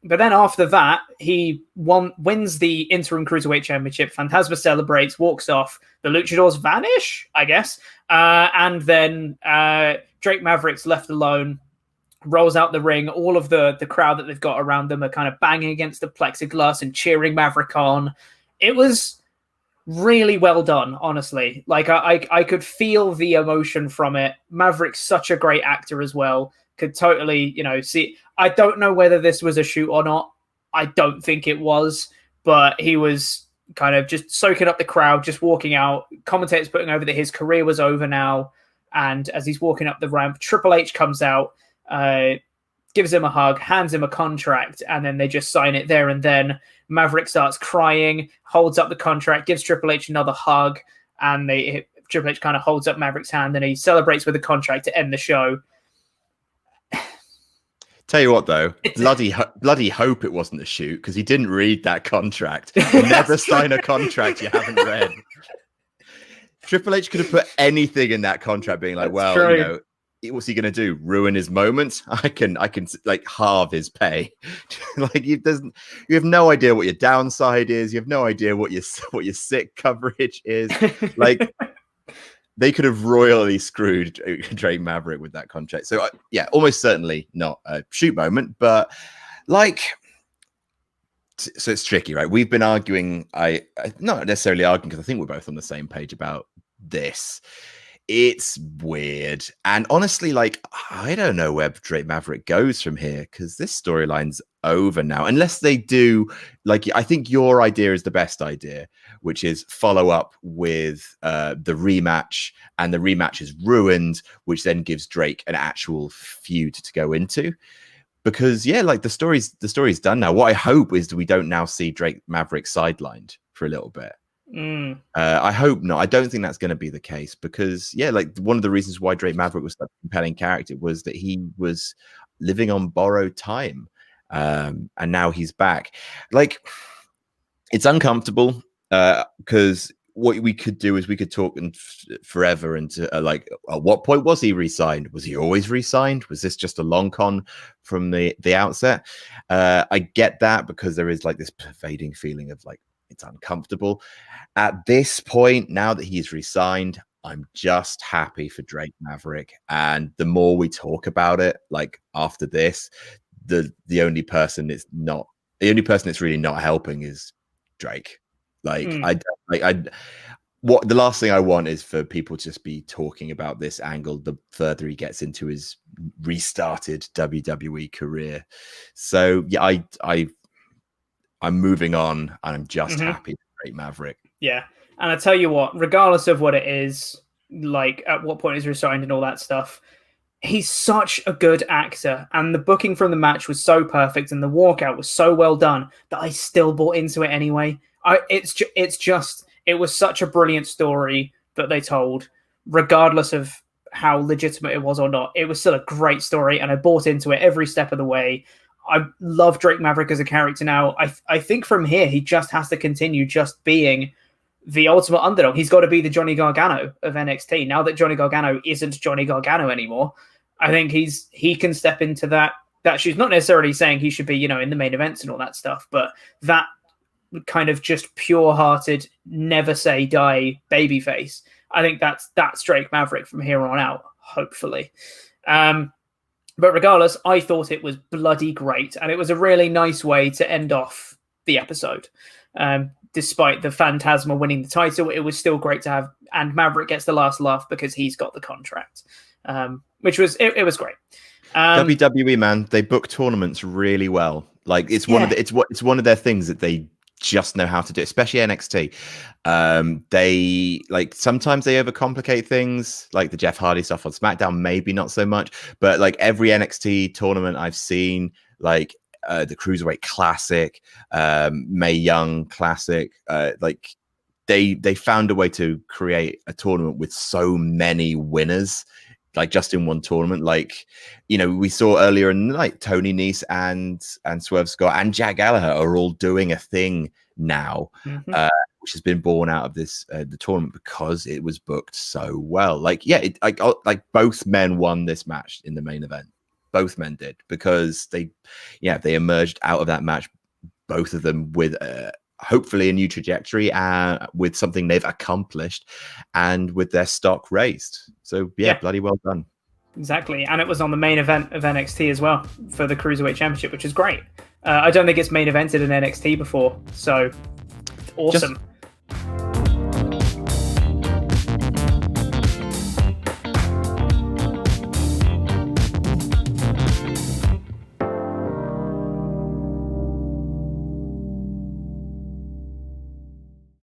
But then after that, he wins the interim cruiserweight championship. Phantasma celebrates, walks off. The Luchadors vanish, I guess. And then Drake Maverick's left alone, rolls out the ring. All of the crowd that they've got around them are kind of banging against the plexiglass and cheering Maverick on. It was really well done, honestly. Like, I could feel the emotion from it. Maverick's such a great actor as well. Could totally, see. I don't know whether this was a shoot or not. I don't think it was, but he was kind of just soaking up the crowd, just walking out. Commentators putting over that his career was over now. And as he's walking up the ramp, Triple H comes out, gives him a hug, hands him a contract, and then they just sign it there and then. Maverick starts crying, holds up the contract, gives Triple H another hug, and Triple H kind of holds up Maverick's hand, and he celebrates with the contract to end the show. Tell you what, though, bloody hope it wasn't a shoot, because he didn't read that contract. Never sign a contract you haven't read. Triple H could have put anything in that contract, being like, "Well, true. What's he going to do? Ruin his moment? I can like halve his pay." Like, you have no idea what your downside is. You have no idea what your sick coverage is. Like, they could have royally screwed Drake Maverick with that contract. So yeah, almost certainly not a shoot moment, but like, so it's tricky, right? We've been arguing. I not necessarily arguing, because I think we're both on the same page about this. It's weird. And honestly, like, I don't know where Drake Maverick goes from here, because this storyline's over now. Unless they do, like, I think your idea is the best idea, which is follow up with the rematch, and the rematch is ruined, which then gives Drake an actual feud to go into. Because, yeah, like, the story's done now. What I hope is that we don't now see Drake Maverick sidelined for a little bit. I hope not. I don't think that's going to be the case, because, yeah, like, one of the reasons why Drake Maverick was such a compelling character was that he was living on borrowed time, and now he's back. Like, it's uncomfortable, because what we could do is we could talk forever into like, at what point was he re-signed? Was he always re-signed? Was this just a long con from the outset? I get that, because there is like this pervading feeling of like, it's uncomfortable. At this point, now that he's re-signed, I'm just happy for Drake Maverick. And the more we talk about it, like, after this, the only person it's really not helping is Drake. Like, what the last thing I want is for people to just be talking about this angle the further he gets into his restarted WWE career. So yeah, I'm moving on, and I'm just happy for Drake Maverick. Yeah. And I tell you what, regardless of what it is, like at what point he's resigned and all that stuff, he's such a good actor. And the booking from the match was so perfect, and the walkout was so well done that I still bought into it anyway. It was such a brilliant story that they told, regardless of how legitimate it was or not. It was still a great story, and I bought into it every step of the way. I love Drake Maverick as a character now. I think from here, he just has to continue just being the ultimate underdog. He's got to be the Johnny Gargano of NXT. Now that Johnny Gargano isn't Johnny Gargano anymore, I think he can step into that shoes. Not necessarily saying he should be, in the main events and all that stuff, but that kind of just pure-hearted, never say die babyface. I think that's Drake Maverick from here on out, hopefully. But regardless, I thought it was bloody great, and it was a really nice way to end off the episode. Despite the Phantasma winning the title, it was still great to have, and Maverick gets the last laugh because he's got the contract, which was it was great. WWE, man, they book tournaments really well. Like, it's one of their things that they just know how to do, especially NXT. They like, sometimes they overcomplicate things, like the Jeff Hardy stuff on SmackDown, maybe not so much, but like every NXT tournament I've seen, like the Cruiserweight Classic, Mae Young Classic, like they found a way to create a tournament with so many winners, like just in one tournament. Like, we saw earlier in the night, Tony Nese and Swerve Scott and Jack Gallagher are all doing a thing now, which has been born out of this the tournament, because it was booked so well. Like, yeah, like both men won this match in the main event. both men did, because they emerged out of that match, both of them with hopefully a new trajectory, with something they've accomplished, and with their stock raised. So bloody well done. Exactly, and it was on the main event of NXT as well for the Cruiserweight Championship, which is great. I don't think it's main evented in NXT before, so awesome.